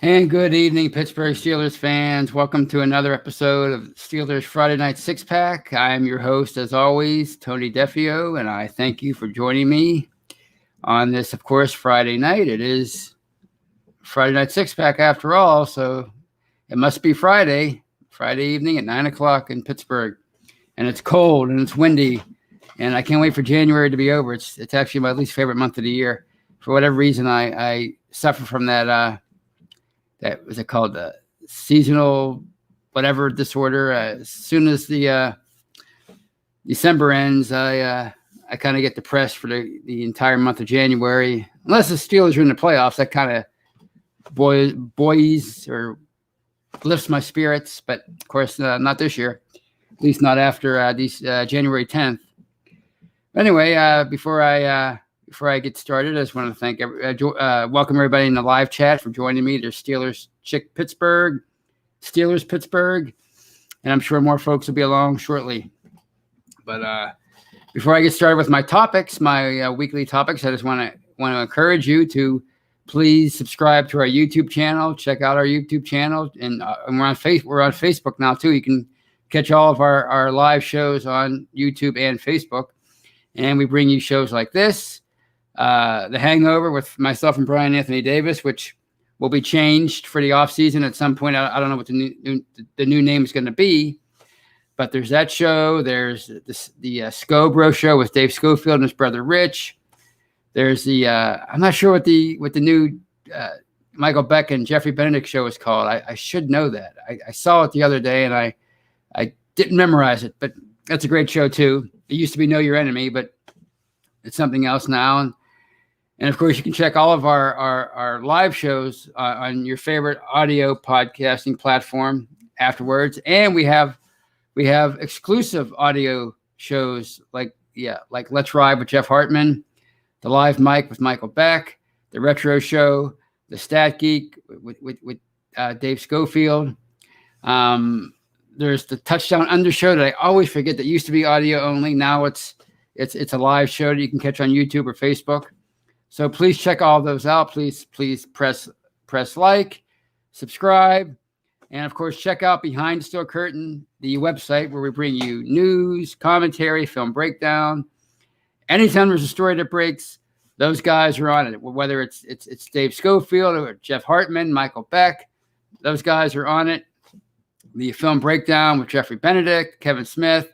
And good evening, Pittsburgh Steelers fans. Welcome to another episode of Steelers Friday Night Six Pack. I am your host, as always, Tony Defio, and I thank you for joining me on this, of course, Friday night. It is Friday Night Six Pack after all, so it must be Friday evening at 9 o'clock in Pittsburgh. And it's cold and it's windy, and I can't wait for January to be over. It's actually my least favorite month of the year. For whatever reason, I suffer from that was it called the seasonal whatever disorder. As soon as the December ends, I kind of get depressed for the entire month of January. Unless the Steelers are in the playoffs, that kind of buoys or lifts my spirits. But of course, not this year. At least not after January 10th. Anyway, before I get started, I just want to thank welcome everybody in the live chat for joining me. There's Steelers Pittsburgh, and I'm sure more folks will be along shortly. But before I get started with my topics, my weekly topics, I just want to encourage you to please subscribe to our YouTube channel. Check out our YouTube channel, and we're on Facebook now too. You can catch all of our live shows on YouTube and Facebook, and we bring you shows like this. The Hangover with myself and Brian Anthony Davis, which will be changed for the offseason at some point. I don't know what the new name is going to be, but there's that show. There's the Scobro show with Dave Schofield and his brother Rich. There's I'm not sure what the new Michael Beck and Jeffrey Benedict show is called. I should know that. I saw it the other day and I didn't memorize it, but that's a great show too. It used to be Know Your Enemy, but it's something else now. And of course, you can check all of our live shows on your favorite audio podcasting platform afterwards. And we have exclusive audio shows like Let's Ride with Jeff Hartman, the Live Mic with Michael Beck, the Retro Show, the Stat Geek with Dave Schofield. There's the Touchdown Under Show that I always forget that used to be audio only. Now it's a live show that you can catch on YouTube or Facebook. So please check all those out. Please press like, subscribe, and of course check out Behind the Steel Curtain, the website where we bring you news, commentary, film breakdown. Anytime there's a story that breaks, those guys are on it. Whether it's Dave Schofield or Jeff Hartman, Michael Beck, those guys are on it. The film breakdown with Jeffrey Benedict, Kevin Smith,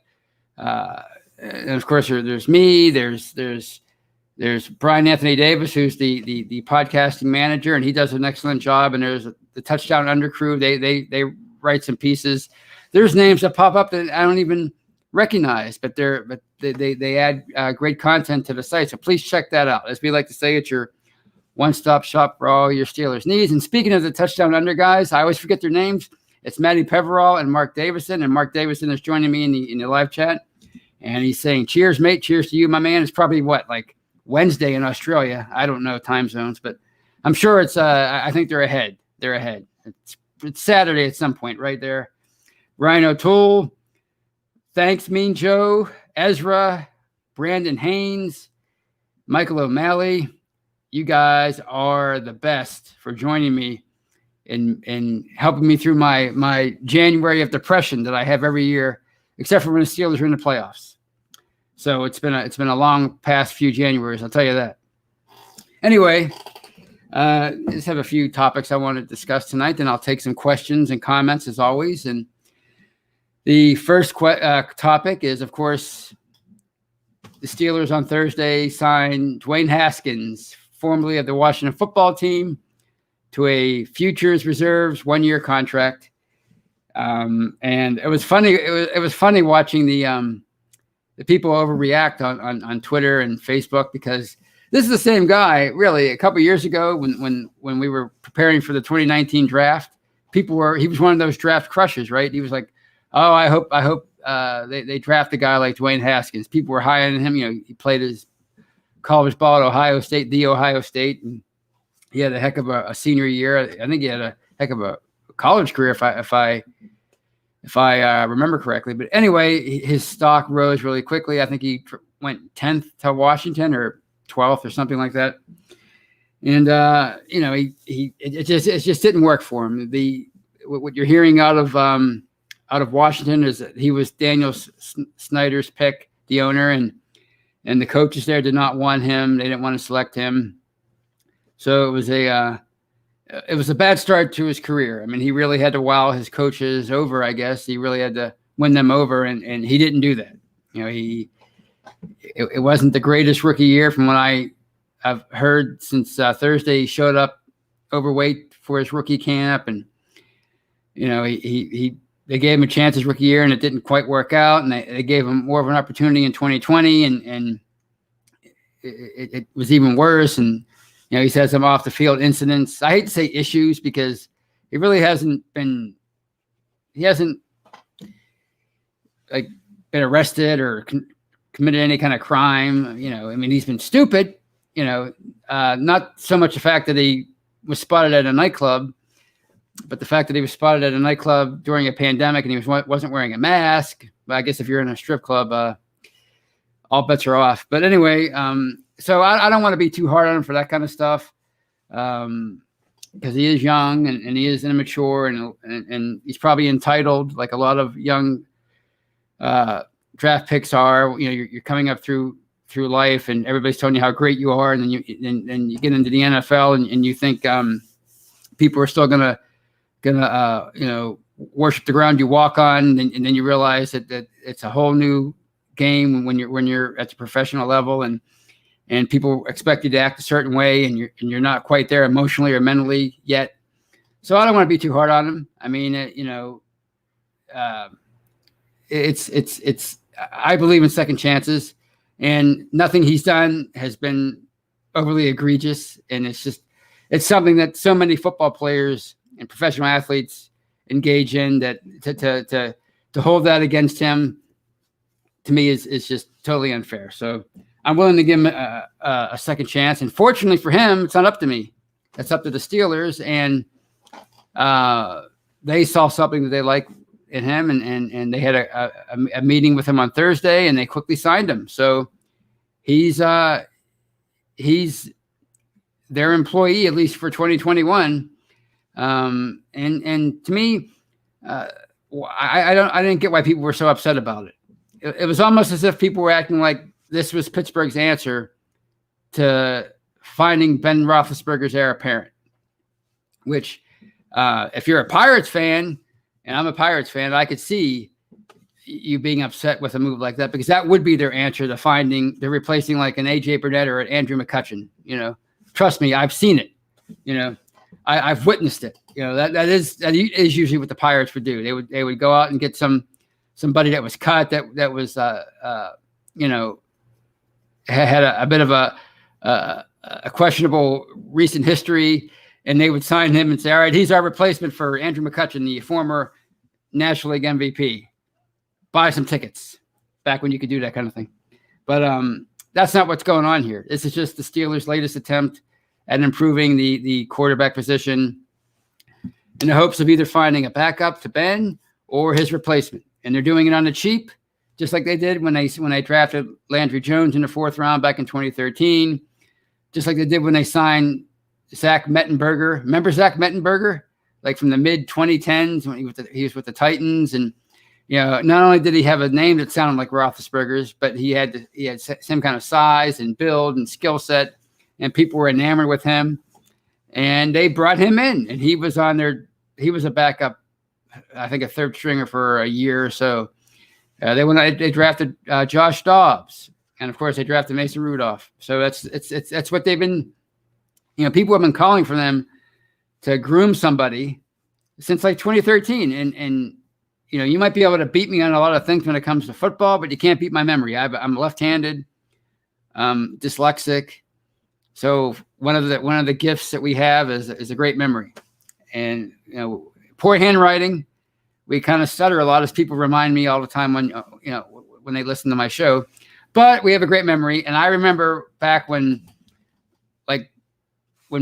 and of course there's me. There's Brian Anthony Davis, who's the podcasting manager, and he does an excellent job. And there's the Touchdown Under crew. They write some pieces. There's names that pop up that I don't even recognize, but they add great content to the site. So please check that out. As we like to say, it's your one-stop shop for all your Steelers needs. And speaking of the Touchdown Under guys, I always forget their names. It's Matty Peverall and Mark Davison. And Mark Davison is joining me in the live chat. And he's saying, cheers, mate. Cheers to you, my man. It's probably like Wednesday in Australia. I don't know time zones, but I'm sure it's I think they're ahead. It's Saturday at some point right there. Ryan O'Toole, thanks Mean Joe, Ezra, Brandon Haynes, Michael O'Malley. You guys are the best for joining me in helping me through my January of depression that I have every year, except for when the Steelers are in the playoffs. So it's been a long past few Januaries, I'll tell you that. Anyway, I just have a few topics I want to discuss tonight, then I'll take some questions and comments as always. And the first topic is, of course, the Steelers on Thursday signed Dwayne Haskins, formerly of the Washington football team, to a futures reserves 1-year contract. And it was funny. It was funny watching the people overreact on Twitter and Facebook, because this is the same guy, really. A couple of years ago, when we were preparing for the 2019 draft, he was one of those draft crushes, right? He was like, oh, I hope they draft a guy like Dwayne Haskins. People were high on him. He played his college ball at Ohio State, and he had a heck of a senior year. I think he had a heck of a college career, if I remember correctly. But anyway, his stock rose really quickly. I think he went 10th to Washington or 12th or something like that. And it just didn't work for him. What you're hearing out of Washington is that he was Daniel Snyder's pick, the owner, and the coaches there did not want him. They didn't want to select him. So it was a bad start to his career. I mean, he really had to wow his coaches over, I guess. He really had to win them over, and he didn't do that. It wasn't the greatest rookie year from what I've heard since Thursday. He showed up overweight for his rookie camp, and they gave him a chance his rookie year, and it didn't quite work out. And they gave him more of an opportunity in 2020, and it was even worse. And he's had some off the field incidents. I hate to say issues because he really hasn't been. He hasn't been arrested or committed any kind of crime. I mean, he's been stupid. Not so much the fact that he was spotted at a nightclub, but the fact that he was spotted at a nightclub during a pandemic and he wasn't wearing a mask. But I guess if you're in a strip club, all bets are off. But anyway, so I don't want to be too hard on him for that kind of stuff, because he is young and he is immature and he's probably entitled, like a lot of young draft picks are. You're coming up through life and everybody's telling you how great you are, and then you get into the NFL and you think people are still gonna worship the ground you walk on, and then you realize that it's a whole new game when you're at the professional level, and people expect you to act a certain way, and you're not quite there emotionally or mentally yet. So I don't want to be too hard on him. I mean, it's I believe in second chances, and nothing he's done has been overly egregious. And it's something that so many football players and professional athletes engage in, that to hold that against him, to me, is just totally unfair. So I'm willing to give him a second chance. And fortunately for him, it's not up to me. It's up to the Steelers. And they saw something that they like in him, and they had a meeting with him on Thursday, and they quickly signed him. So he's their employee, at least for 2021. And to me, I didn't get why people were so upset about it. It was almost as if people were acting like this was Pittsburgh's answer to finding Ben Roethlisberger's heir apparent, which if you're a Pirates fan, and I'm a Pirates fan, I could see you being upset with a move like that, because that would be their answer to they're replacing like an AJ Burnett or an Andrew McCutcheon. Trust me, I've seen it. I've witnessed it. That is usually what the Pirates would do. They would go out and get somebody that was cut, that was had a bit of a questionable recent history, and they would sign him and say, all right, he's our replacement for Andrew McCutcheon, the former National League MVP. Buy some tickets, back when you could do that kind of thing. But that's not what's going on here. This is just the Steelers' latest attempt at improving the quarterback position in the hopes of either finding a backup to Ben or his replacement. And they're doing it on the cheap, just like they did when they drafted Landry Jones in the 4th round back in 2013, just like they did when they signed Zach Mettenberger. Remember Zach Mettenberger? Like from the mid-2010s when he was with the Titans. And, not only did he have a name that sounded like Roethlisberger's, but he had same kind of size and build and skill set, and people were enamored with him. And they brought him in, and he was a backup, I think a third stringer for a year or so. They drafted Josh Dobbs, and of course they drafted Mason Rudolph. So that's what they've been. People have been calling for them to groom somebody since like 2013, and you might be able to beat me on a lot of things when it comes to football, but you can't beat my memory. I'm left-handed, dyslexic, so one of the gifts that we have is a great memory, and poor handwriting. We kind of stutter a lot, as people remind me all the time when they listen to my show. But we have a great memory, and I remember back when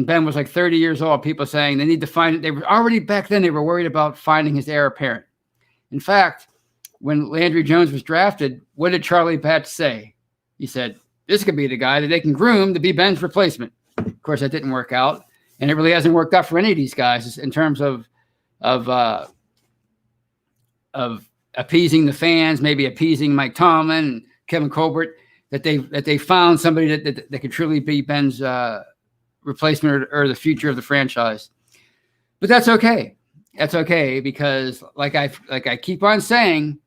Ben was like 30 years old, people saying they need to find it. They were already back then. They were worried about finding his heir apparent. In fact, when Landry Jones was drafted, what did Charlie Batch say? He said, "This could be the guy that they can groom to be Ben's replacement." Of course, that didn't work out, and it really hasn't worked out for any of these guys in terms of appeasing the fans, maybe appeasing Mike Tomlin and Kevin Colbert, that they found somebody that could truly be Ben's replacement or the future of the franchise. But that's okay. That's okay, because like I keep on saying,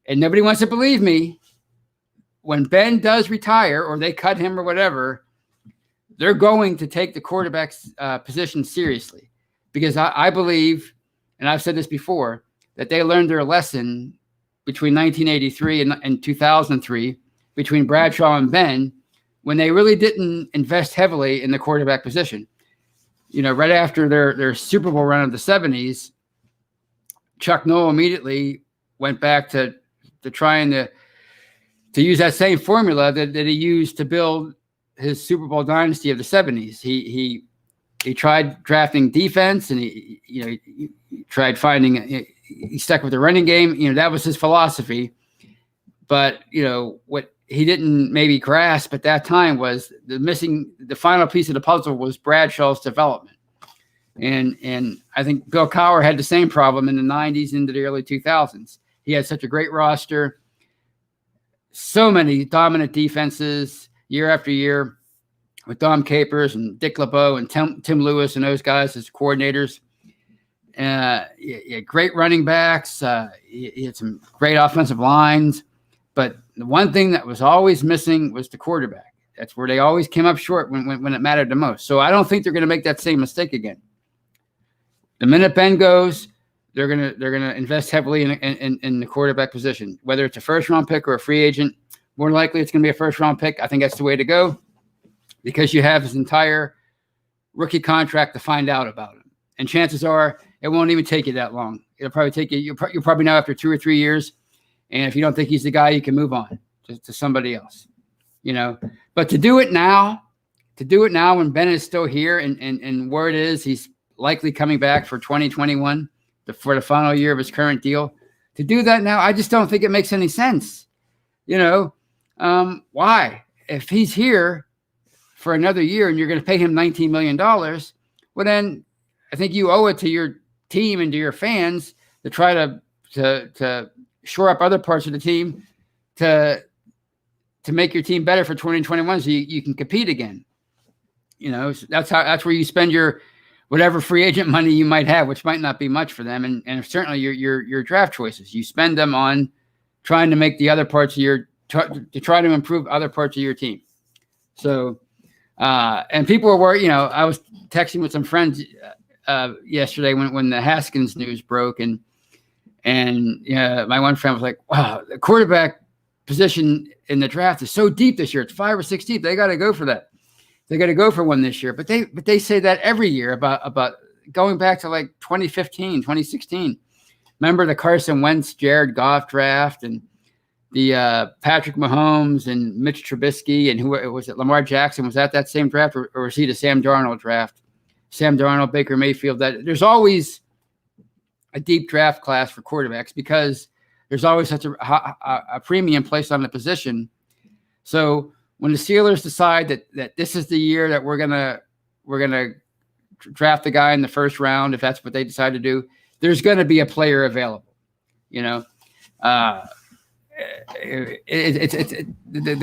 and nobody wants to believe me, when Ben does retire or they cut him or whatever, they're going to take the quarterback's position seriously, because I believe, and I've said this before, that they learned their lesson between 1983 and 2003 between Bradshaw and Ben, when they really didn't invest heavily in the quarterback position. Right after their Super Bowl run of the 70s, Chuck Noll immediately went back to trying to use that same formula that he used to build his Super Bowl dynasty of the 70s. He tried drafting defense, and he tried finding. He stuck with the running game. That was his philosophy. But what he didn't maybe grasp at that time was the final piece of the puzzle was Bradshaw's development. And I think Bill Cowher had the same problem in the 90s into the early 2000s. He had such a great roster, so many dominant defenses year after year, with Dom Capers and Dick LeBeau and Tim Lewis and those guys as coordinators. He had great running backs. He had some great offensive lines. But the one thing that was always missing was the quarterback. That's where they always came up short when it mattered the most. So I don't think they're going to make that same mistake again. The minute Ben goes, they're gonna invest heavily in the quarterback position, whether it's a first-round pick or a free agent. More likely, it's going to be a first-round pick. I think that's the way to go, because you have his entire rookie contract to find out about him, and chances are it won't even take you that long. It'll probably take you. You'll probably know after 2 or 3 years. And if you don't think he's the guy, you can move on to somebody else, But to do it now when Ben is still here, and word is he's likely coming back for 2021, for the final year of his current deal. To do that now, I just don't think it makes any sense. Why? If he's here for another year and you're going to pay him $19 million, well, then I think you owe it to your team and to your fans to try to shore up other parts of the team to make your team better for 2021, so you can compete again. So that's where you spend your whatever free agent money you might have, which might not be much for them, and certainly your draft choices. You spend them on trying to make the other parts of to try to improve other parts of your team. So, and people were worried. I was texting with some friends yesterday when the Haskins news broke, and my one friend was like, "Wow, the quarterback position in the draft is so deep this year. It's 5 or 6 deep. They got to go for that. They got to go for one this year." But they say that every year about going back to like 2015, 2016. Remember the Carson Wentz, Jared Goff draft, and the Patrick Mahomes and Mitch Trubisky, and who was it? Lamar Jackson. Was that same draft, or was he the Sam Darnold draft? Sam Darnold, Baker Mayfield. That there's always a deep draft class for quarterbacks, because there's always such a premium placed on the position. So when the Steelers decide that this is the year that we're gonna draft the guy in the first round, if that's what they decide to do, there's going to be a player available. The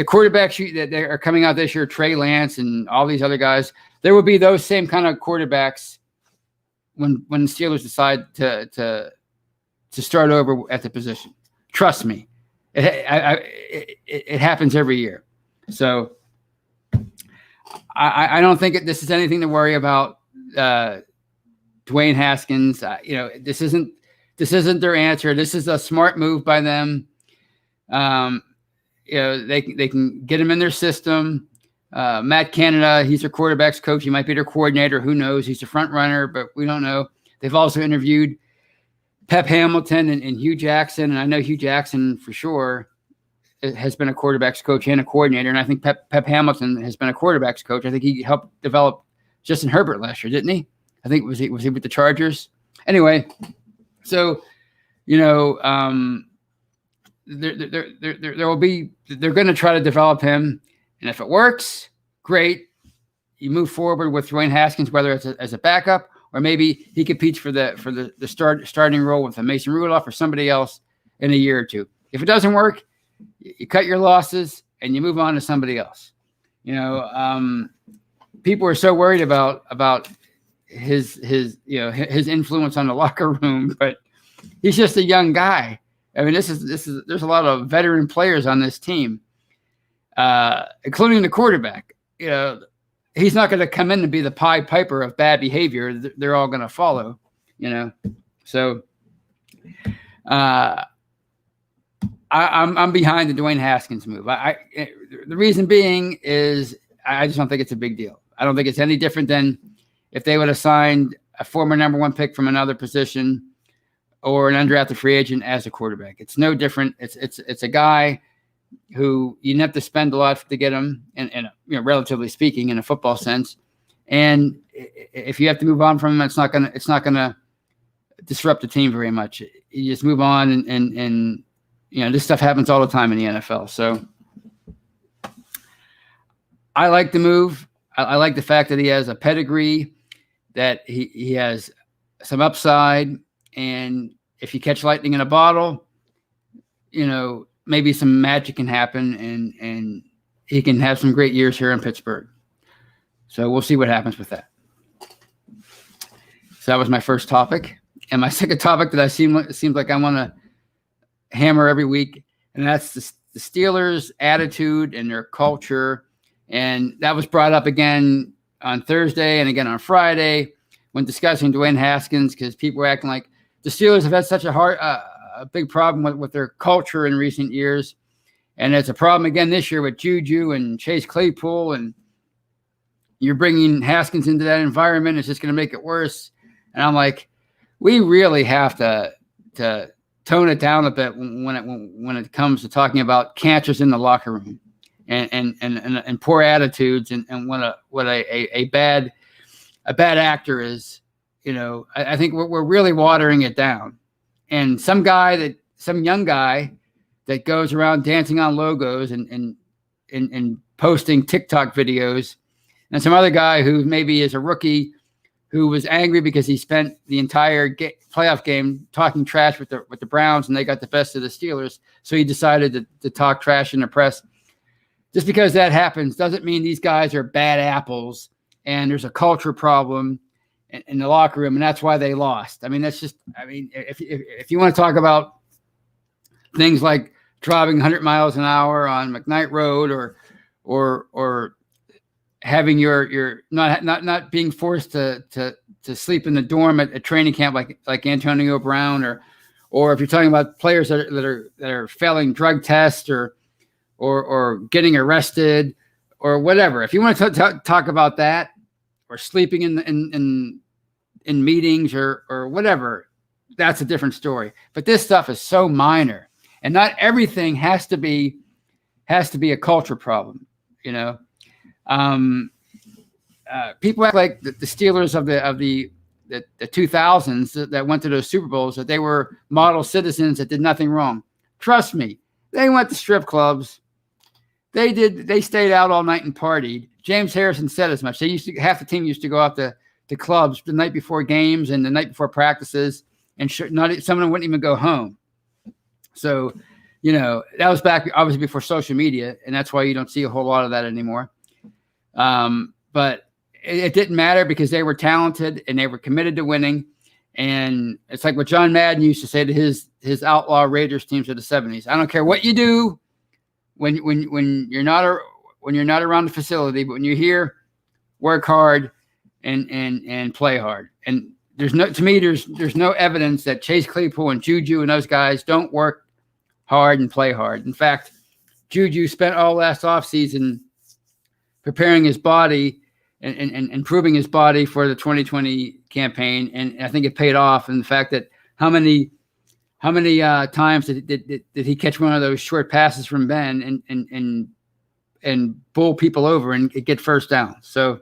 quarterbacks that are coming out this year, Trey Lance and all these other guys, there will be those same kind of quarterbacks when the Steelers decide to start over at the position. Trust me, it happens every year. So I don't think this is anything to worry about. Dwayne Haskins, this isn't their answer. This is a smart move by them. They can get him in their system. Matt Canada, he's their quarterback's coach. He might be their coordinator. Who knows? He's a front runner, but we don't know. They've also interviewed Pep Hamilton and Hugh Jackson, and I know Hugh Jackson for sure has been a quarterback's coach and a coordinator, and I think Pep Hamilton has been a quarterback's coach. I think he helped develop Justin Herbert last year, didn't he? I think was he with the Chargers? Anyway, so there will be. They're going to try to develop him, and if it works, great. you move forward with Dwayne Haskins, whether it's as a backup or maybe he competes for the starting role with a Mason Rudolph or somebody else in a year or two. If it doesn't work, you cut your losses and you move on to somebody else. People are so worried about his influence on the locker room, but he's just a young guy. I mean, there's a lot of veteran players on this team, including the quarterback. He's not going to come in to be the Pied Piper of bad behavior. They're all going to follow, So I'm behind the Dwayne Haskins move. The reason being is I just don't think it's a big deal. I don't think it's any different than if they would have signed a former number one pick from another position or an undrafted free agent as a quarterback. It's no different. It's a guy who you didn't have to spend a lot to get him, and relatively speaking, in a football sense. And if you have to move on from him, it's not gonna disrupt the team very much. You just move on, and this stuff happens all the time in the NFL. So I like the move. I like the fact that he has a pedigree, that he has some upside, and if you catch lightning in a bottle, maybe some magic can happen, and he can have some great years here in Pittsburgh. So we'll see what happens with that. So that was my first topic. And my second topic that seems like I want to hammer every week, and that's the Steelers' attitude and their culture. And that was brought up again on Thursday and again on Friday when discussing Dwayne Haskins, because people were acting like the Steelers have had such a big problem with their culture in recent years. And it's a problem again this year with Juju and Chase Claypool, and you're bringing Haskins into that environment. It's just going to make it worse. And I'm like, we really have to tone it down a bit when it comes to talking about cancers in the locker room and poor attitudes and what a bad actor is. I think we're really watering it down. And some young guy that goes around dancing on logos and posting TikTok videos, and some other guy who maybe is a rookie who was angry because he spent the entire playoff game talking trash with the Browns, and they got the best of the Steelers. So he decided to talk trash in the press. Just because that happens doesn't mean these guys are bad apples and there's a culture problem in the locker room, and that's why they lost. I mean, if you want to talk about things like driving 100 miles an hour on McKnight Road or having your not being forced to sleep in the dorm at training camp like Antonio Brown, or if you're talking about players that are failing drug tests or getting arrested or whatever. If you want to talk about that, or sleeping in meetings or whatever, that's a different story. But this stuff is so minor, and not everything has to be a culture problem. People act like the Steelers of the 2000s that went to those Super Bowls, that they were model citizens that did nothing wrong. Trust me, they went to strip clubs. They stayed out all night and partied. James Harrison said as much. Half the team used to go out to clubs the night before games and the night before practices, and some of them wouldn't even go home. So, that was back obviously before social media, and that's why you don't see a whole lot of that anymore. But it didn't matter because they were talented and they were committed to winning. And it's like what John Madden used to say to his outlaw Raiders teams of the 70s. I don't care what you do when you're not around the facility, but when you're here, work hard and play hard. And there's no evidence that Chase Claypool and Juju and those guys don't work hard and play hard. In fact, Juju spent all last offseason preparing his body and improving his body for the 2020 campaign, and I think it paid off. And the fact that how many times did he catch one of those short passes from Ben and bowl people over and get first down? So,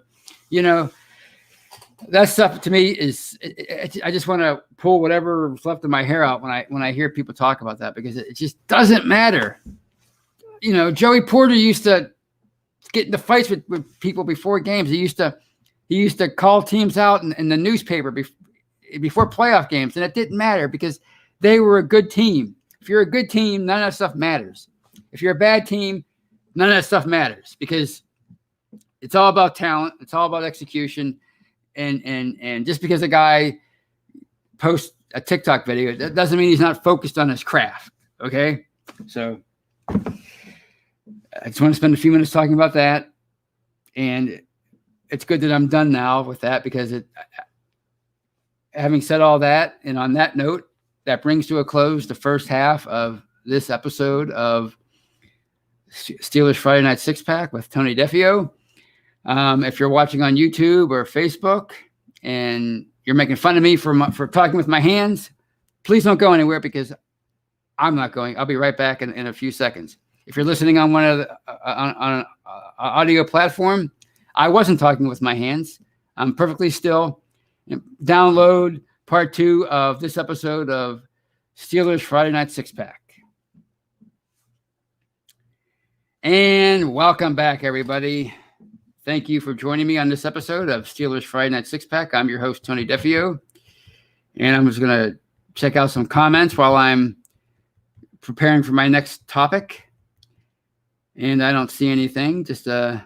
that stuff to me I just want to pull whatever's left of my hair out when I hear people talk about that, because it just doesn't matter. Joey Porter used to get into fights with people before games. He used to call teams out in the newspaper before playoff games, and it didn't matter because they were a good team. If you're a good team, none of that stuff matters. If you're a bad team, none of that stuff matters because it's all about talent. It's all about execution. And just because a guy posts a TikTok video, that doesn't mean he's not focused on his craft. Okay. So I just want to spend a few minutes talking about that. And it's good that I'm done now with that because having said all that, and on that note, that brings to a close the first half of this episode of Steelers Friday Night Six Pack with Tony Defio. If you're watching on YouTube or Facebook and you're making fun of me for talking with my hands, please don't go anywhere because I'm not going. I'll be right back in a few seconds. If you're listening on one of the on an audio platform, I wasn't talking with my hands. I'm perfectly still. Download part 2 of this episode of Steelers Friday Night Six Pack. And welcome back, everybody. Thank you for joining me on this episode of Steelers Friday Night Six Pack. I'm your host, Tony Defio. And I'm just going to check out some comments while I'm preparing for my next topic. And I don't see anything. Just, here's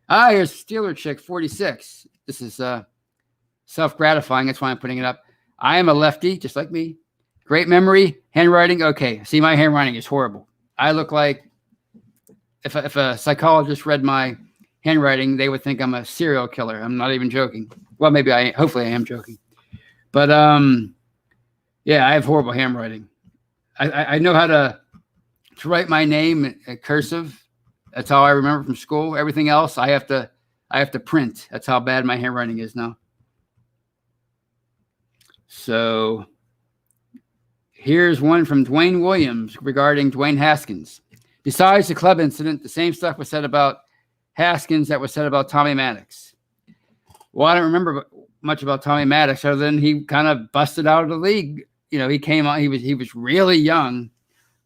Steeler Chick 46. This is self-gratifying. That's why I'm putting it up. I am a lefty, just like me. Great memory, handwriting. Okay, see, my handwriting is horrible. I look like if a psychologist read my handwriting, they would think I'm a serial killer. I'm not even joking. Well, hopefully I am joking. But yeah, I have horrible handwriting. I know how to write my name in cursive. That's how I remember from school. Everything else I have to print. That's how bad my handwriting is now. So here's one from Dwayne Williams regarding Dwayne Haskins. Besides the club incident, the same stuff was said about Haskins that was said about Tommy Maddox. Well, I don't remember much about Tommy Maddox other than he kind of busted out of the league. You know, he came on. He was really young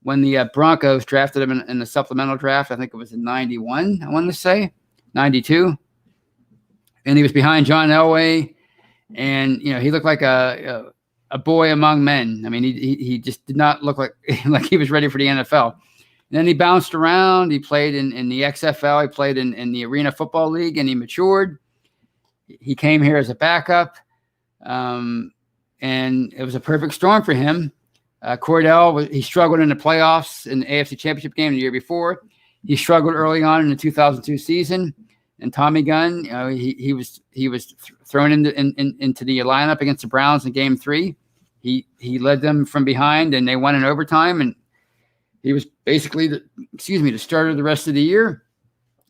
when the Broncos drafted him in the supplemental draft. I think it was in 91, I want to say, 92. And he was behind John Elway. And, you know, he looked like a boy among men. I mean, he just did not look like he was ready for the NFL. And then he bounced around. He played in the XFL. He played in the Arena Football League, and he matured. He came here as a backup, and it was a perfect storm for him. Cordell, he struggled in the playoffs in the AFC Championship game the year before. He struggled early on in the 2002 season. And Tommy Gunn, you know, he was thrown into the lineup against the Browns in Game 3. He led them from behind, and they won in overtime. And he was basically the starter of the rest of the year.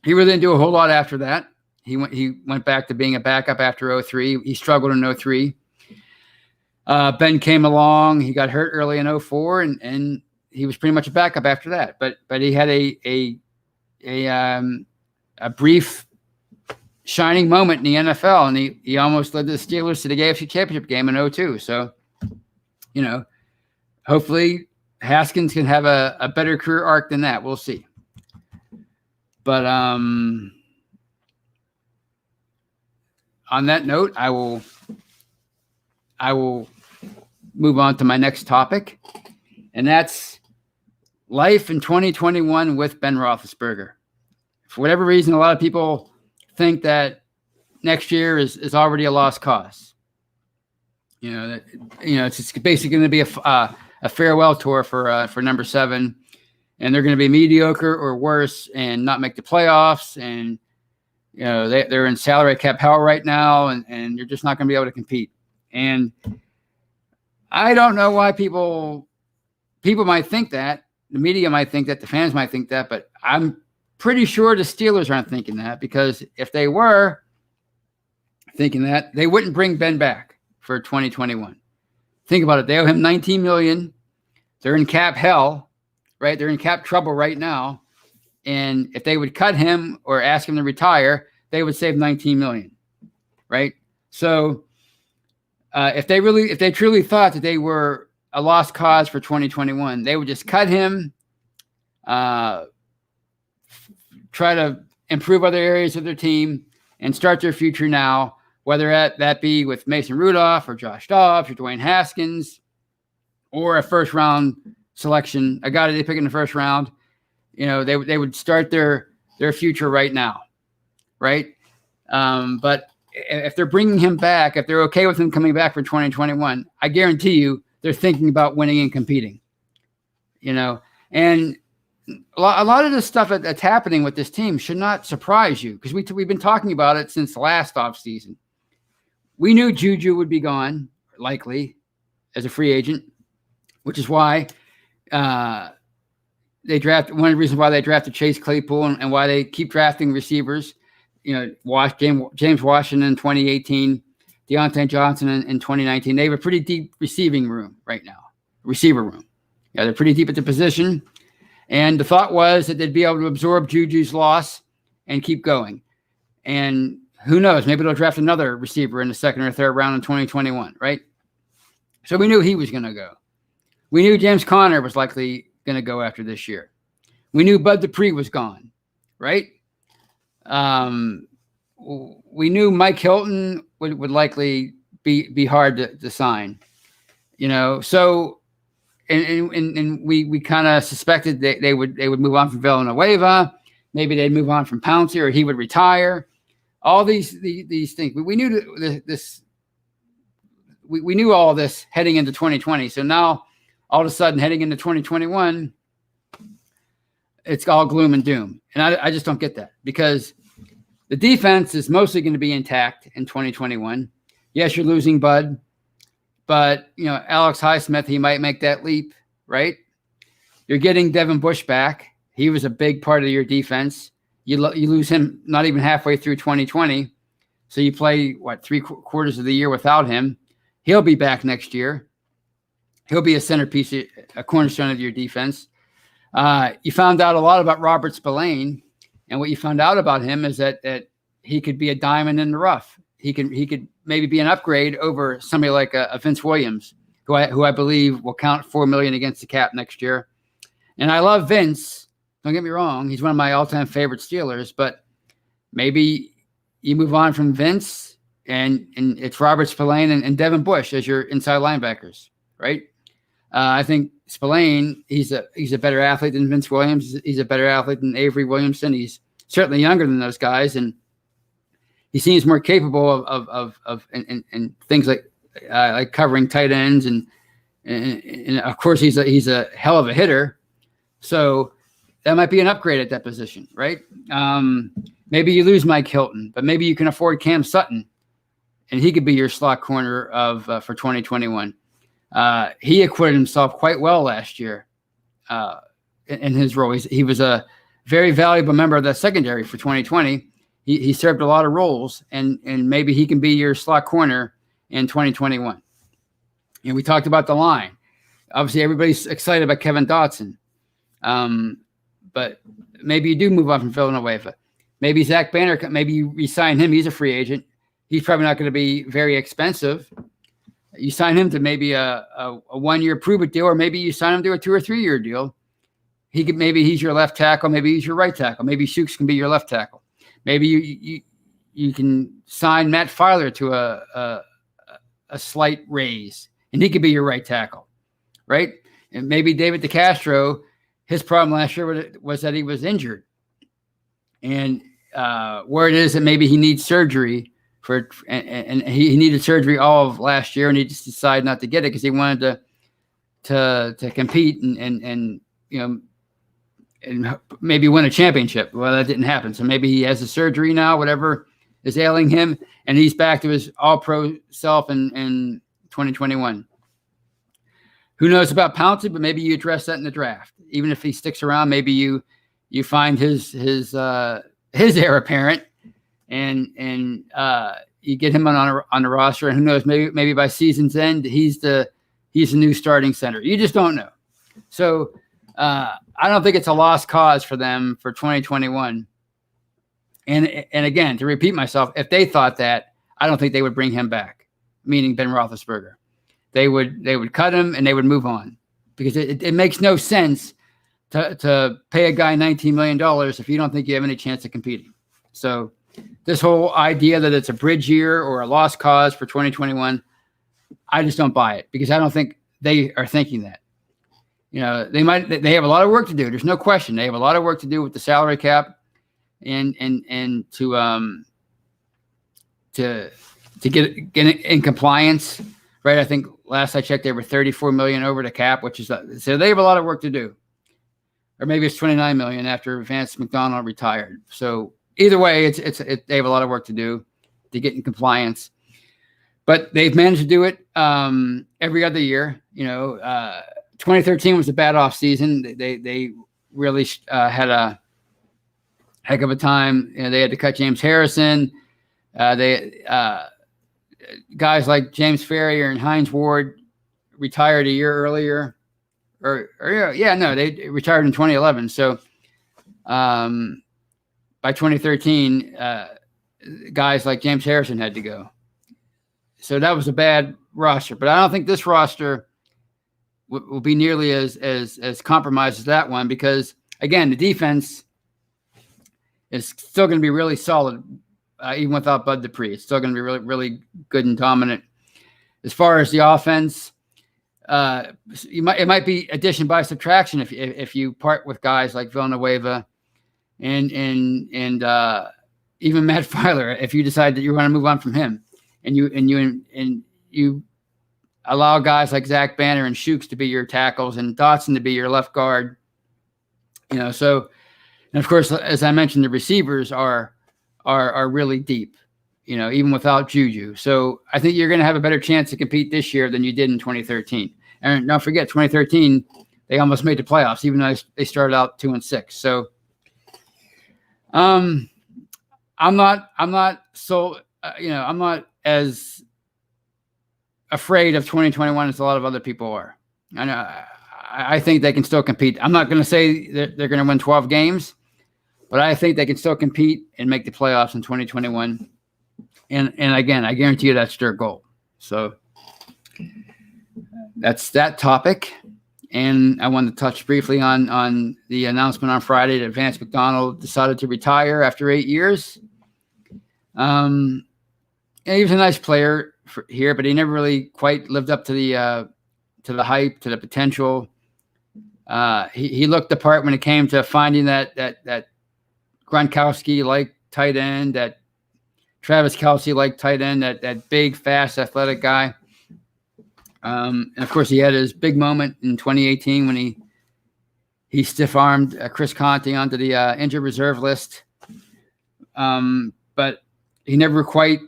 He really didn't do a whole lot after that. He went back to being a backup after 2003. He struggled in 2003. Ben came along. He got hurt early in 2004, and he was pretty much a backup after that. But he had a brief shining moment in the NFL, and he almost led the Steelers to the AFC Championship game in 2002. So, you know, hopefully Haskins can have a better career arc than that. We'll see. But on that note, I will move on to my next topic, and that's life in 2021 with Ben Roethlisberger. For whatever reason, a lot of people think that next year is already a lost cause. It's basically going to be a farewell tour for number 7, and they're going to be mediocre or worse and not make the playoffs. And you know they're in salary cap hell right now, and you're just not going to be able to compete. And I don't know why people might think that, the media might think that, the fans might think that, but I'm pretty sure the Steelers aren't thinking that, because if they were thinking that, they wouldn't bring Ben back for 2021. Think about it. They owe him $19 million. They're in cap hell, right? They're in cap trouble right now. And if they would cut him or ask him to retire, they would save $19 million, right? So if they truly thought that they were a lost cause for 2021, they would just cut him, try to improve other areas of their team and start their future now, whether that be with Mason Rudolph or Josh Dobbs or Dwayne Haskins or a first-round selection, a guy that they pick in the first round. They would start their future right now, right? But if they're bringing him back, if they're okay with him coming back for 2021, I guarantee you they're thinking about winning and competing. And a lot of the stuff that's happening with this team should not surprise you, because we've been talking about it since the last offseason. We knew Juju would be gone, likely, as a free agent, which is why they drafted. One of the reasons why they drafted Chase Claypool and why they keep drafting receivers. James Washington in 2018, Deontay Johnson in 2019. They have a pretty deep receiving room right now, receiver room. Yeah, they're pretty deep at the position. And the thought was that they'd be able to absorb Juju's loss and keep going. And who knows, maybe they'll draft another receiver in the second or third round in 2021, right? So we knew he was going to go. We knew James Conner was likely going to go after this year. We knew Bud Dupree was gone, right? We knew Mike Hilton would likely be hard to sign, so and we kind of suspected that they would move on from Villanueva. Maybe they'd move on from Pouncey, or he would retire. All these things. We knew this. We knew all this heading into 2020. So now, all of a sudden, heading into 2021, it's all gloom and doom. And I just don't get that, because the defense is mostly going to be intact in 2021. Yes, you're losing Bud, but Alex Highsmith, he might make that leap, right? You're getting Devin Bush back. He was a big part of your defense. You lose him not even halfway through 2020, so you play 3/4 of the year without him. He'll be back next year. He'll be a centerpiece, a cornerstone of your defense. You found out a lot about Robert Spillane, and what you found out about him is that he could be a diamond in the rough. He could maybe be an upgrade over somebody like a Vince Williams, who I believe will count $4 million against the cap next year. And I love Vince. Don't get me wrong; he's one of my all-time favorite Steelers. But maybe you move on from Vince, and it's Robert Spillane and Devin Bush as your inside linebackers, right? I think Spillane, he's a better athlete than Vince Williams. He's a better athlete than Avery Williamson. He's certainly younger than those guys, and he seems more capable of things like covering tight ends, and of course he's a hell of a hitter. So that might be an upgrade at that position, right? Maybe you lose Mike Hilton, but maybe you can afford Cam Sutton, and he could be your slot corner for 2021. He acquitted himself quite well last year in his role. He was a very valuable member of the secondary for 2020. He served a lot of roles, and maybe he can be your slot corner in 2021. And we talked about the line. Obviously, everybody's excited about Kevin Dotson. But maybe you do move on from Villanueva. Maybe Zach Banner, maybe you re-sign him. He's a free agent. He's probably not going to be very expensive. You sign him to maybe a 1-year prove-it deal, or maybe you sign him to a 2 or 3 year deal. Maybe he's your left tackle. Maybe he's your right tackle. Maybe Shooks can be your left tackle. Maybe you can sign Matt Filer to a slight raise, and he could be your right tackle, right? And maybe David DeCastro, his problem last year was that he was injured, and where it is that maybe he needs surgery and he needed surgery all of last year, and he just decided not to get it because he wanted to compete and maybe win a championship. Well, that didn't happen. So maybe he has a surgery now, whatever is ailing him, and he's back to his all-pro self in 2021. Who knows about Pouncey, but maybe you address that in the draft. Even if he sticks around, maybe you find his heir apparent, and you get him on the roster, and who knows, maybe by season's end he's the new starting center. You just don't know. So I don't think it's a lost cause for them for 2021. And again, to repeat myself, if they thought that, I don't think they would bring him back, meaning Ben Roethlisberger. They would cut him and they would move on, because it makes no sense to pay a guy $19 million if you don't think you have any chance of competing. So this whole idea that it's a bridge year or a lost cause for 2021, I just don't buy it, because I don't think they are thinking that. They have a lot of work to do. There's no question. They have a lot of work to do with the salary cap and to get in compliance, right? I think last I checked, they were 34 million over the cap, which is so they have a lot of work to do. Or maybe it's 29 million after Vance McDonald retired. So either way, they have a lot of work to do to get in compliance. But they've managed to do it every other year. 2013 was a bad offseason. They really had a heck of a time. They had to cut James Harrison. Guys like James Ferrier and Hines Ward retired a year earlier. They retired in 2011. So by 2013, guys like James Harrison had to go. So that was a bad roster. But I don't think this roster will be nearly as compromised as that one, because, again, the defense is still going to be really solid, even without Bud Dupree. It's still going to be really, really good and dominant. As far as the offense, it might be addition by subtraction if you part with guys like Villanueva and even Matt Filer, if you decide that you want to move on from him, and you allow guys like Zach Banner and Shooks to be your tackles and Dotson to be your left guard. So, and of course, as I mentioned, the receivers are really deep, even without Juju. So I think you're going to have a better chance to compete this year than you did in 2013. And don't forget, 2013, they almost made the playoffs, even though they started out 2-6. So I'm not as afraid of 2021 as a lot of other people are. I think they can still compete. I'm not going to say that they're going to win 12 games, but I think they can still compete and make the playoffs in 2021. And again, I guarantee you that's their goal. So that's that topic. And I wanted to touch briefly on the announcement on Friday that Vance McDonald decided to retire after 8 years. And he was a nice player here, but he never really quite lived up to the hype, to the potential. He looked the part when it came to finding that Gronkowski-like tight end, that Travis Kelce-like tight end, that big, fast, athletic guy. And of course, he had his big moment in 2018 when he stiff-armed Chris Conte onto the injured reserve list. But he never quite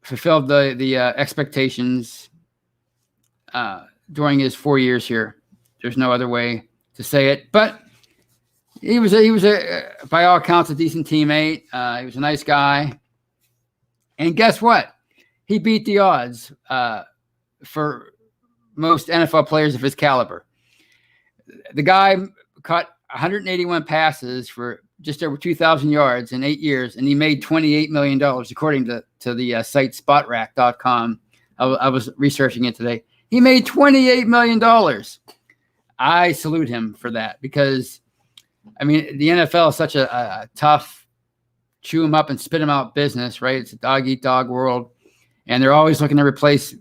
fulfilled the expectations during his 4 years here. There's no other way to say it. But he was by all accounts, a decent teammate. He was a nice guy. And guess what? He beat the odds for most NFL players of his caliber. The guy caught 181 passes for just over 2,000 yards in 8 years, and he made $28 million, according to the site spotrac.com. I was researching it today. He made $28 million. I salute him for that, because, I mean, the NFL is such a tough, chew him up and spit him out business, right? It's a dog-eat-dog world, and they're always looking to replace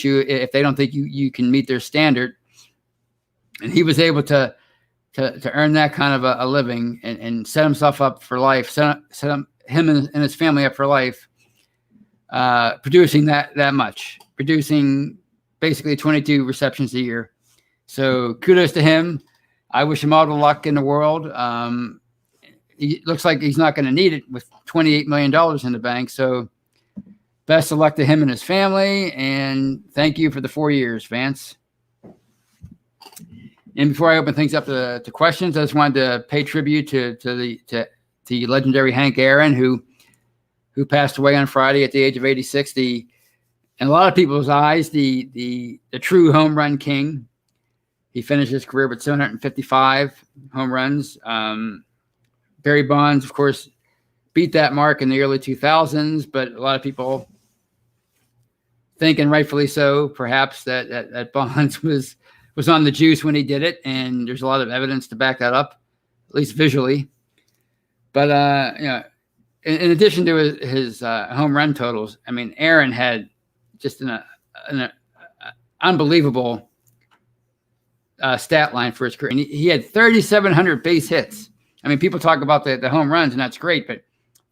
you if they don't think you can meet their standard. And he was able to earn that kind of a living and set himself up for life, set him and his family up for life, producing that much, producing basically 22 receptions a year. So kudos to him. I wish him all the luck in the world. He looks like he's not going to need it with $28 million in the bank. So best of luck to him and his family. And thank you for the 4 years, Vance. And before I open things up to questions, I just wanted to pay tribute to the legendary Hank Aaron, who passed away on Friday at the age of 86. In a lot of people's eyes, the true home run king. He finished his career with 755 home runs. Barry Bonds, of course, beat that mark in the early 2000s, but a lot of people think, and rightfully so, perhaps that Bonds was was on the juice when he did it, and there's a lot of evidence to back that up, at least visually. But in addition to his home run totals, I mean, Aaron had just an unbelievable stat line for his career. And he had 3,700 base hits. I mean, people talk about the home runs, and that's great, but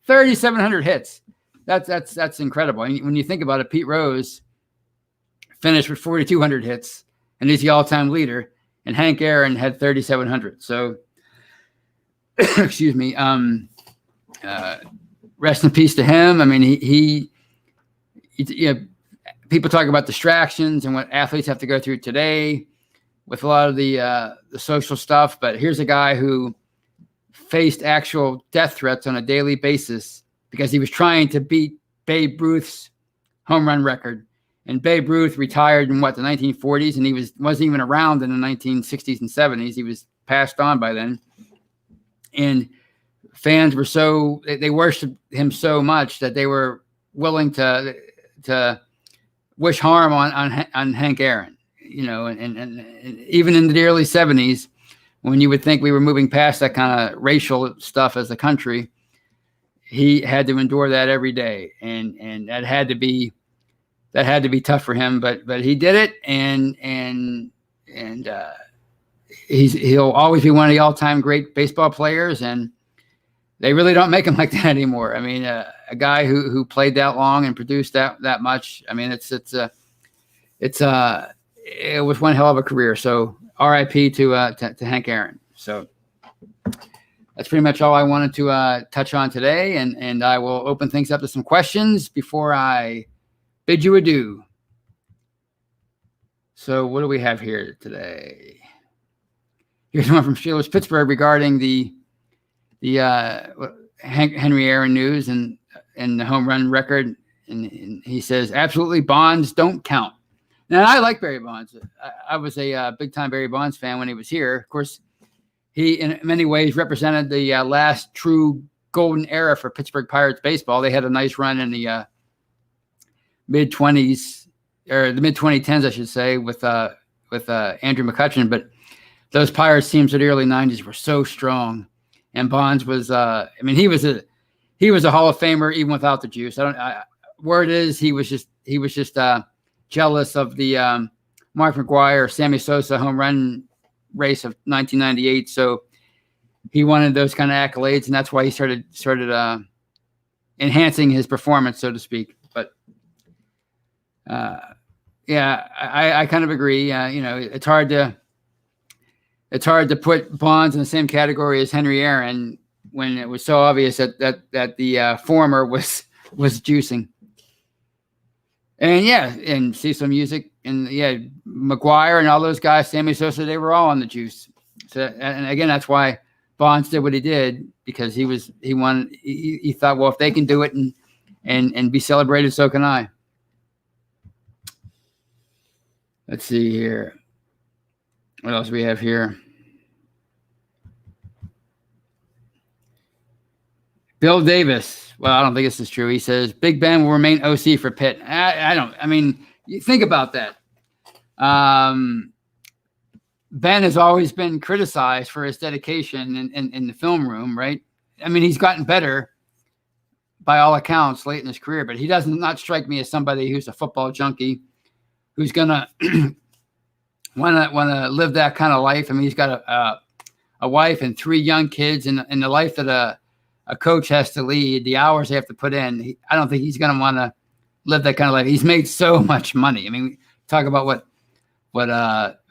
3,700 hits. That's incredible. And when you think about it, Pete Rose finished with 4,200 hits, and he's the all-time leader. And Hank Aaron had 3,700. So, excuse me. Rest in peace to him. I mean, he people talk about distractions and what athletes have to go through today with a lot of the social stuff. But here's a guy who faced actual death threats on a daily basis because he was trying to beat Babe Ruth's home run record. And Babe Ruth retired in the 1940s, and he wasn't even around in the 1960s and 70s. He was passed on by then. And fans were they worshipped him so much that they were willing to wish harm on Hank Aaron, and even in the early 70s, when you would think we were moving past that kind of racial stuff as a country, he had to endure that every day. And that had to be tough for him, but he did it. And he'll always be one of the all-time great baseball players. And they really don't make him like that anymore. I mean, a guy who played that long and produced that much. I mean, it was one hell of a career. So R.I.P. to Hank Aaron. So that's pretty much all I wanted to touch on today. And I will open things up to some questions before I bid you adieu. So what do we have here today? Here's one from Sheila's Pittsburgh regarding the Henry Aaron news and the home run record. And he says, absolutely, Bonds don't count. Now, I like Barry Bonds. I was a big-time Barry Bonds fan when he was here. Of course, he, in many ways, represented the last true golden era for Pittsburgh Pirates baseball. They had a nice run in the mid-20s, or the mid-2010s, I should say, with Andrew McCutchen. But those Pirates teams of the early 90s were so strong. And Bonds was, he was a Hall of Famer even without the juice. Word is he was just jealous of the Mark McGwire, Sammy Sosa home run race of 1998. So he wanted those kind of accolades, and that's why he started enhancing his performance, so to speak. But I kind of agree. It's hard to put Bonds in the same category as Henry Aaron when it was so obvious that the former was juicing. And see some music, and McGwire and all those guys, Sammy Sosa, they were all on the juice. So, and again, that's why Bonds did what he did, because he thought, well, if they can do it and be celebrated, so can I. Let's see here. What else do we have here? Bill Davis. Well, I don't think this is true. He says Big Ben will remain OC for Pitt. You think about that. Ben has always been criticized for his dedication in the film room, right? I mean, he's gotten better by all accounts late in his career, but he does not strike me as somebody who's a football junkie, who's gonna want to live that kind of life. I mean, he's got a wife and 3 young kids, and the life that a coach has to lead, the hours they have to put in. I don't think he's going to want to live that kind of life. He's made so much money. I mean, talk about what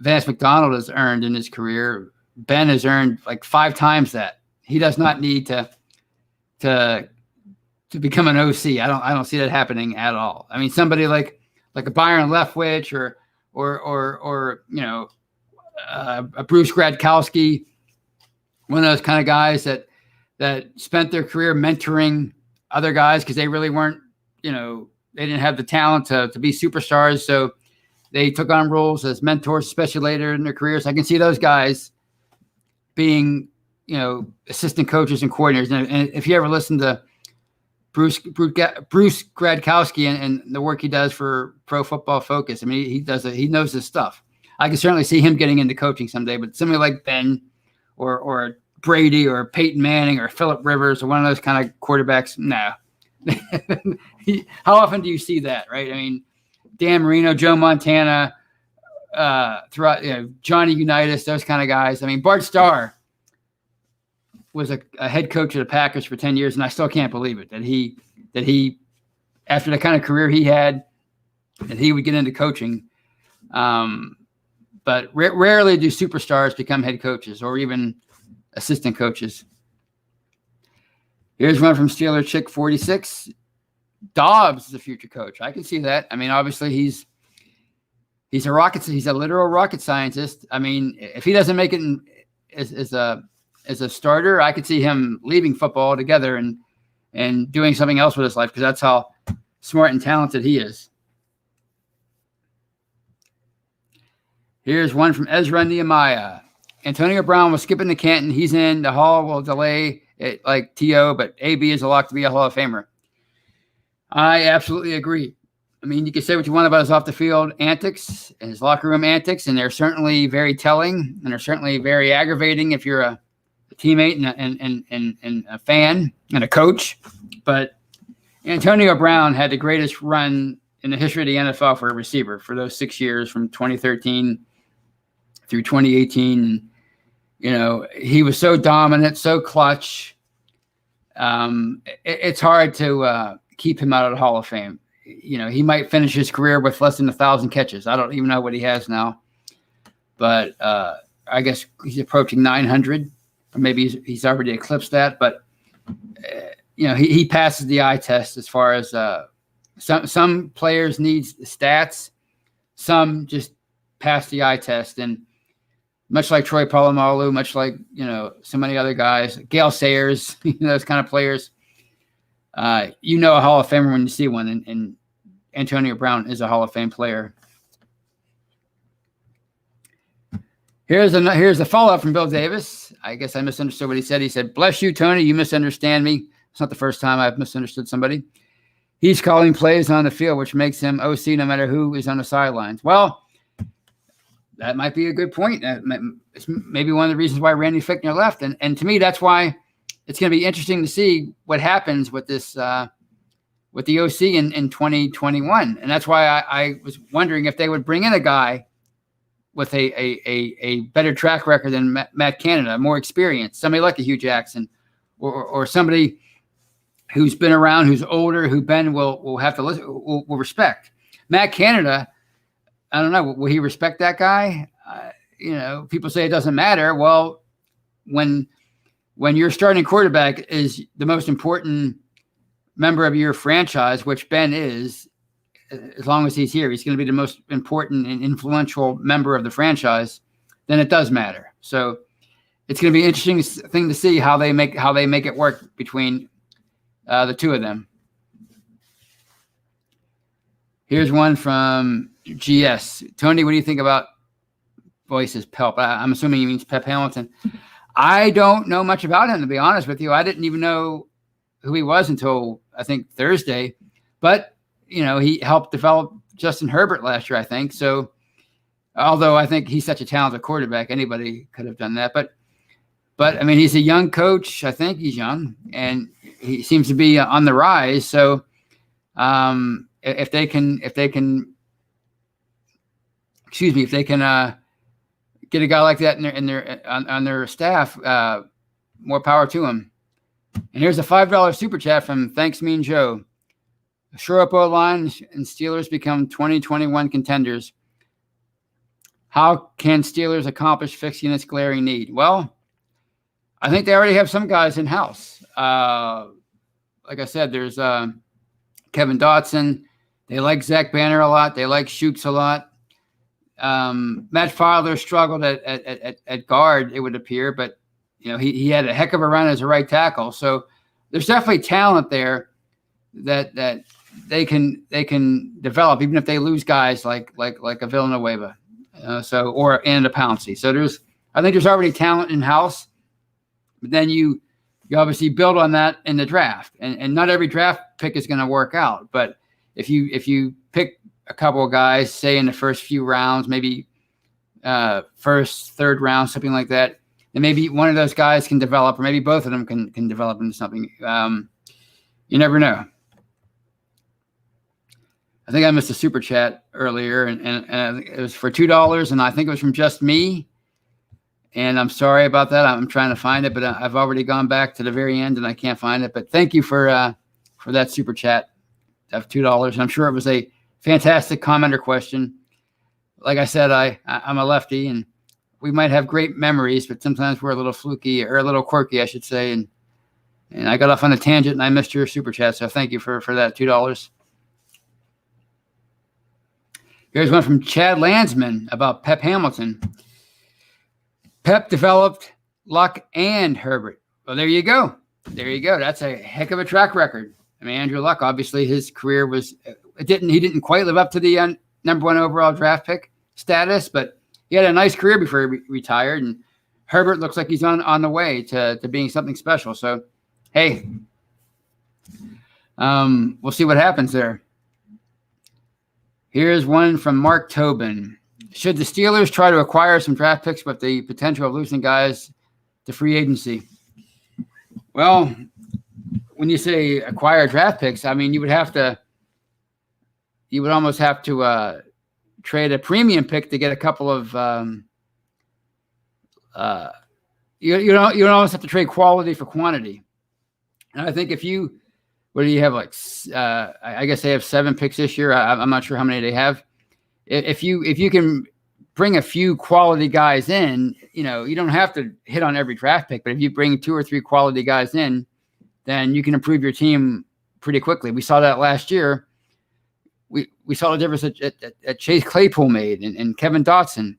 Vance McDonald has earned in his career. Ben has earned like 5 times that. He does not need to become an OC. I don't see that happening at all. I mean, somebody like a Byron Leftwich or a Bruce Gradkowski, one of those kind of guys that spent their career mentoring other guys because they really weren't, they didn't have the talent to be superstars. So they took on roles as mentors, especially later in their careers. I can see those guys being, assistant coaches and coordinators. And if you ever listen to Bruce Gradkowski and the work he does for Pro Football Focus, I mean, he knows his stuff. I can certainly see him getting into coaching someday. But somebody like Ben or Brady or Peyton Manning or Phillip Rivers or one of those kind of quarterbacks, no. How often do you see that, right? I mean, Dan Marino, Joe Montana, throughout Johnny Unitas, those kind of guys. I mean, Bart Starr was a head coach of the Packers for 10 years, and I still can't believe it that he after the kind of career he had, that he would get into coaching. But rarely do superstars become head coaches or even assistant coaches. Here's one from Steeler Chick 46. Dobbs is the future coach. I can see that. I mean, obviously he's a literal rocket scientist. I mean, if he doesn't make it as a starter, I could see him leaving football altogether and doing something else with his life, because that's how smart and talented he is. Here's one from Ezra Nehemiah. Antonio Brown was skipping to Canton. He's in. The Hall will delay it like T.O., but AB is a lock to be a Hall of Famer. I absolutely agree. I mean, you can say what you want about his off the field antics and his locker room antics, and they're certainly very telling, and they're certainly very aggravating if you're a teammate and a fan and a coach. But Antonio Brown had the greatest run in the history of the NFL for a receiver for those 6 years from 2013 through 2018. You know, he was so dominant, so clutch. It's hard to keep him out of the Hall of Fame. You know, he might finish his career with less than 1,000 catches. I don't even know what he has now, but I guess he's approaching 900, or maybe he's already eclipsed that. But you know, he passes the eye test as far as some players need stats, some just pass the eye test, and much like Troy Polamalu, much like so many other guys, Gale Sayers, those kind of players. A Hall of Famer when you see one, and Antonio Brown is a Hall of Fame player. Here's a follow-up from Bill Davis. I guess I misunderstood what he said. He said, "Bless you, Tony. You misunderstand me." It's not the first time I've misunderstood somebody. He's calling plays on the field, which makes him OC no matter who is on the sidelines. Well, that might be a good point. It's maybe one of the reasons why Randy Fichtner left. And to me, that's why it's going to be interesting to see what happens with this, with the OC in 2021. And that's why I was wondering if they would bring in a guy with a better track record than Matt Canada, more experience, somebody like a Hugh Jackson, or somebody who's been around, who's older, who Ben will have to listen, will respect. Matt Canada, I don't know, will he respect that guy? People say it doesn't matter. Well, when your starting quarterback is the most important member of your franchise, which Ben is, as long as he's here, he's going to be the most important and influential member of the franchise, then it does matter. So it's going to be an interesting thing to see how they make it work between the two of them. Here's one from GS. Tony, what do you think about voices Pelp? I'm assuming he means Pep Hamilton. I don't know much about him, to be honest with you. I didn't even know who he was until, I think, Thursday. But, he helped develop Justin Herbert last year, I think. So, although I think he's such a talented quarterback, anybody could have done that. But I mean, he's a young coach. I think he's young, and he seems to be on the rise. So, if they can get a guy like that on their staff, more power to him. And here's a $5 super chat from Thanks Mean Joe. Shore up O-line and Steelers become 2021 contenders. How can Steelers accomplish fixing this glaring need? Well, I think they already have some guys in house. Like I said, there's Kevin Dotson. They like Zach Banner a lot. They like Shooks a lot. Matt Fowler struggled at guard, it would appear, but he had a heck of a run as a right tackle. So there's definitely talent there that they can develop, even if they lose guys like a Villanueva, or a Pouncey. So I think there's already talent in house, but then you obviously build on that in the draft, and not every draft pick is going to work out. But if you pick a couple of guys, say in the first few rounds, maybe first, third round, something like that. And maybe one of those guys can develop, or maybe both of them can develop into something. You never know. I think I missed a super chat earlier, and it was for $2, and I think it was from Just Me. And I'm sorry about that. I'm trying to find it, but I've already gone back to the very end, and I can't find it. But thank you for that super chat of $2. And I'm sure it was a fantastic comment or question. Like I said, I'm a lefty, and we might have great memories, but sometimes we're a little fluky, or a little quirky, I should say. And I got off on a tangent, and I missed your super chat, so thank you for that $2. Here's one from Chad Landsman about Pep Hamilton. Pep developed Luck and Herbert. Well, there you go. There you go. That's a heck of a track record. I mean, Andrew Luck, obviously, his career he didn't quite live up to the number 1 overall draft pick status, but he had a nice career before he retired. And Herbert looks like he's on the way to being something special. So, hey, we'll see what happens there. Here's one from Mark Tobin. Should the Steelers try to acquire some draft picks with the potential of losing guys to free agency? Well, when you say acquire draft picks, I mean, you would almost have to trade a premium pick to get a couple of you almost have to trade quality for quantity. And I think what do you have, like I guess they have 7 picks this year. I'm not sure how many they have. If you can bring a few quality guys in, you don't have to hit on every draft pick, but if you bring 2 or 3 quality guys in, then you can improve your team pretty quickly. We saw that last year. We saw the difference that Chase Claypool made and Kevin Dotson,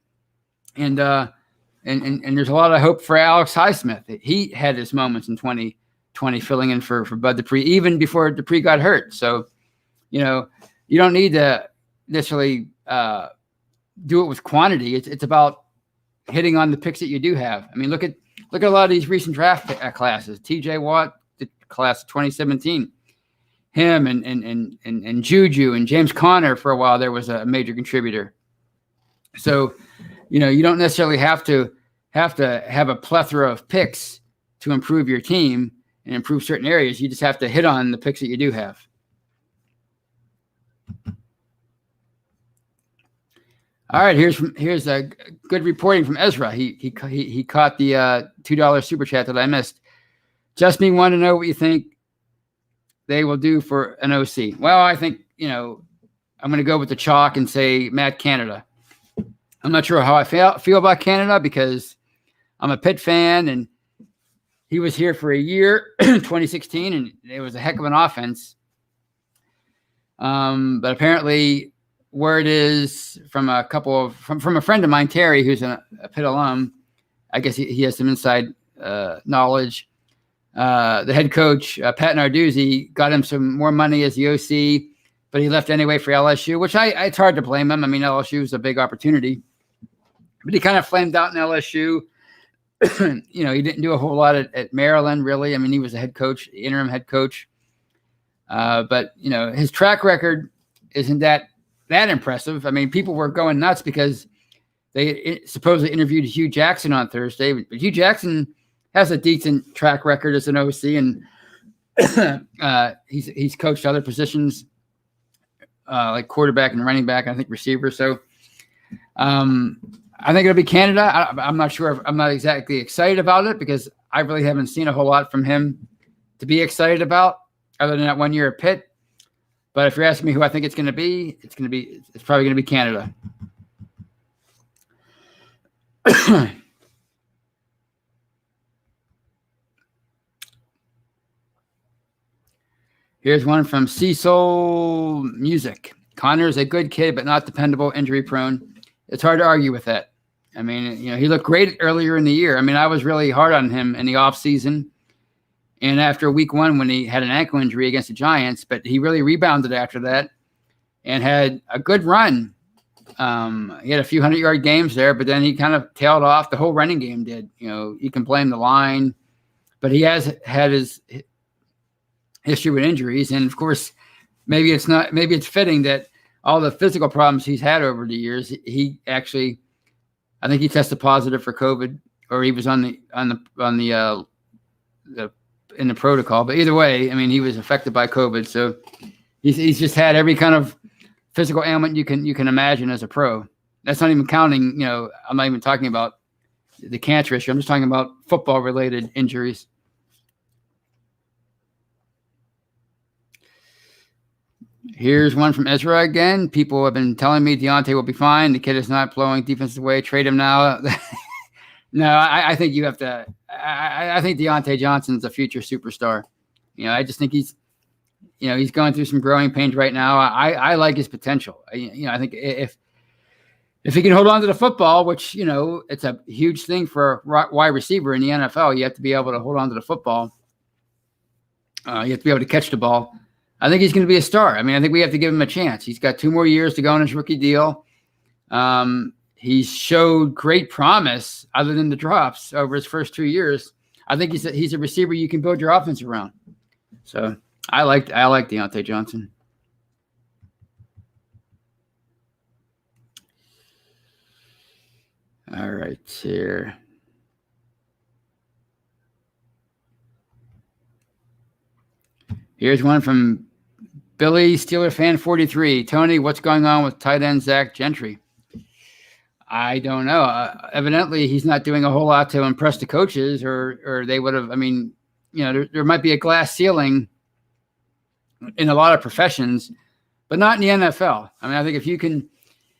and there's a lot of hope for Alex Highsmith. He had his moments in 2020 filling in for Bud Dupree, even before Dupree got hurt. So, you don't need to necessarily do it with quantity. It's about hitting on the picks that you do have. I mean, look at a lot of these recent draft classes. T.J. Watt, the class of 2017, him and Juju and James Conner for a while there was a major contributor. So, you don't necessarily have to have a plethora of picks to improve your team and improve certain areas. You just have to hit on the picks that you do have. All right, here's a good reporting from Ezra. He caught the $2 super chat that I missed. Just me want to know what you think they will do for an OC. Well, I think I'm going to go with the chalk and say Matt Canada. I'm not sure how I feel about Canada because I'm a Pitt fan and he was here for a year, 2016, and it was a heck of an offense. But apparently, word is from a friend of mine, Terry, who's a Pitt alum. I guess he has some inside knowledge. The head coach, Pat Narduzzi, got him some more money as the OC, but he left anyway for LSU, which it's hard to blame him. I mean, LSU is a big opportunity, but he kind of flamed out in LSU. He didn't do a whole lot at Maryland, really. I mean, he was a interim head coach. But his track record isn't that impressive. I mean, people were going nuts because they supposedly interviewed Hugh Jackson on Thursday, but Hugh Jackson has a decent track record as an OC, and he's coached other positions like quarterback and running back, and I think receiver. So I think it'll be Canada. I'm not sure. I'm not exactly excited about it because I really haven't seen a whole lot from him to be excited about other than that 1 year at Pitt. But if you're asking me who I think it's probably going to be Canada. Here's one from Cecil Music. Connor's a good kid, but not dependable, injury prone. It's hard to argue with that. I mean, he looked great earlier in the year. I mean, I was really hard on him in the offseason and after week 1 when he had an ankle injury against the Giants, but he really rebounded after that and had a good run. He had a few 100-yard games there, but then he kind of tailed off. The whole running game did. You can blame the line, but he has had his history with injuries. And of course, maybe it's fitting that all the physical problems he's had over the years, he actually I think he tested positive for COVID, or he was in the protocol. But either way, I mean, he was affected by COVID, so he's just had every kind of physical ailment you can imagine as a pro. That's not even counting, I'm not even talking about the cancer issue. I'm just talking about football related injuries. Here's one from Ezra again. People have been telling me Deontay will be fine. The kid is not blowing defenses away. Trade him now. No, I think you have to. I think Deontay Johnson's a future superstar. I just think he's going through some growing pains right now. I like his potential. I think if he can hold on to the football, which, it's a huge thing for a wide receiver in the NFL, you have to be able to hold on to the football. You have to be able to catch the ball. I think he's going to be a star. I mean, I think we have to give him a chance. He's got 2 more years to go on his rookie deal. He's showed great promise other than the drops over his first 2 years. I think he's a receiver you can build your offense around. So I like Deontay Johnson. All right, here. Here's one from Billy Steeler Fan 43. Tony, what's going on with tight end Zach Gentry? I don't know. Evidently, he's not doing a whole lot to impress the coaches, or they would have. I mean, there might be a glass ceiling in a lot of professions, but not in the NFL. I mean, I think if you can,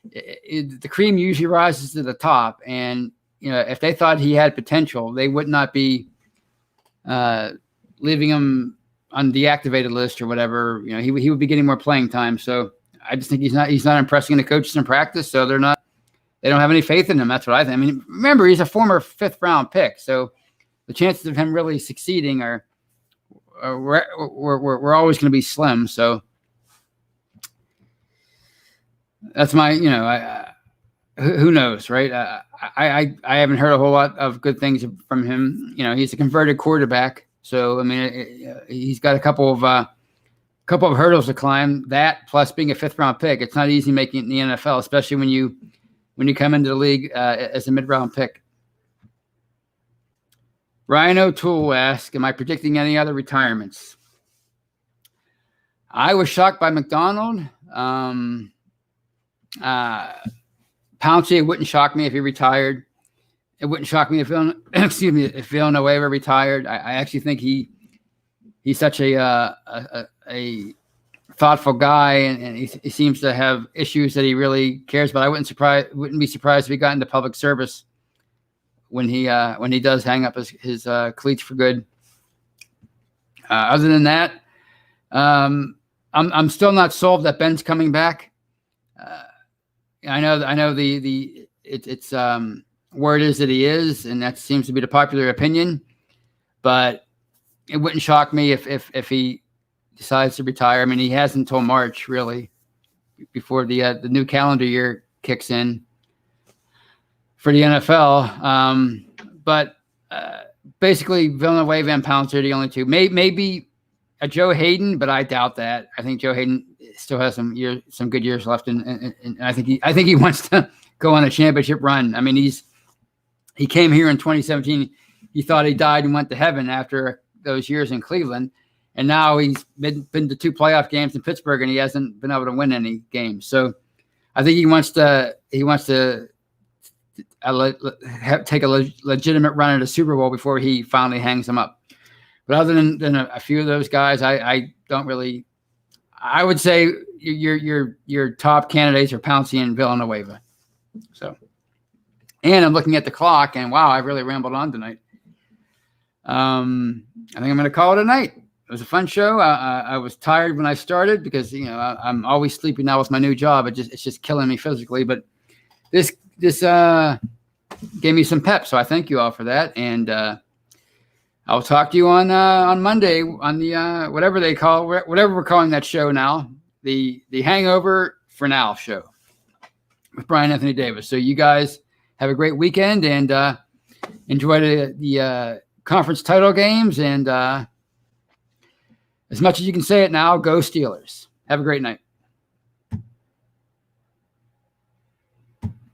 the cream usually rises to the top, and if they thought he had potential, they would not be leaving him on the activated list or whatever. He would be getting more playing time. So I just think he's not impressing the coaches in practice. So they don't have any faith in him. That's what I think. I mean, remember, he's a former 5th round pick. So the chances of him really succeeding we're always going to be slim. So that's my, who knows, right? I haven't heard a whole lot of good things from him. He's a converted quarterback. So, I mean, he's got a couple of hurdles to climb. That plus being a 5th round pick, it's not easy making it in the NFL, especially when you come into the league as a mid-round pick. Ryan O'Toole asks, am I predicting any other retirements? I was shocked by McDonald. Pouncey, it wouldn't shock me if he retired. It wouldn't shock me if Villanueva retired. I actually think he's such a thoughtful guy, and he seems to have issues that he really cares about. I wouldn't be surprised if he got into public service when he does hang up his cleats for good. Other than that, I'm still not sold that Ben's coming back. I know it's word is that he is, and that seems to be the popular opinion. But it wouldn't shock me if he decides to retire. I mean, he has until March, really, before the new calendar year kicks in for the NFL. But basically, Villanueva and Pounce are the only two. Maybe a Joe Hayden, but I doubt that. I think Joe Hayden still has some good years left, and I think he wants to go on a championship run. I mean, he came here in 2017. He thought he died and went to heaven after those years in Cleveland. And now he's been to 2 playoff games in Pittsburgh, and he hasn't been able to win any games. So I think he wants to take a legitimate run at a Super Bowl before he finally hangs them up. But other than a few of those guys, I don't really. I would say your top candidates are Pouncey and Villanueva. So, and I'm looking at the clock, and wow, I really rambled on tonight. I think I'm going to call it a night. It was a fun show. I was tired when I started because I'm always sleepy now with my new job. It's just killing me physically. But this gave me some pep, so I thank you all for that. And I'll talk to you on Monday on the whatever we're calling that show now, the Hangover for Now show with Brian Anthony Davis. So you guys have a great weekend and enjoy the conference title games, and as much as you can say it now, go Steelers. Have a great night.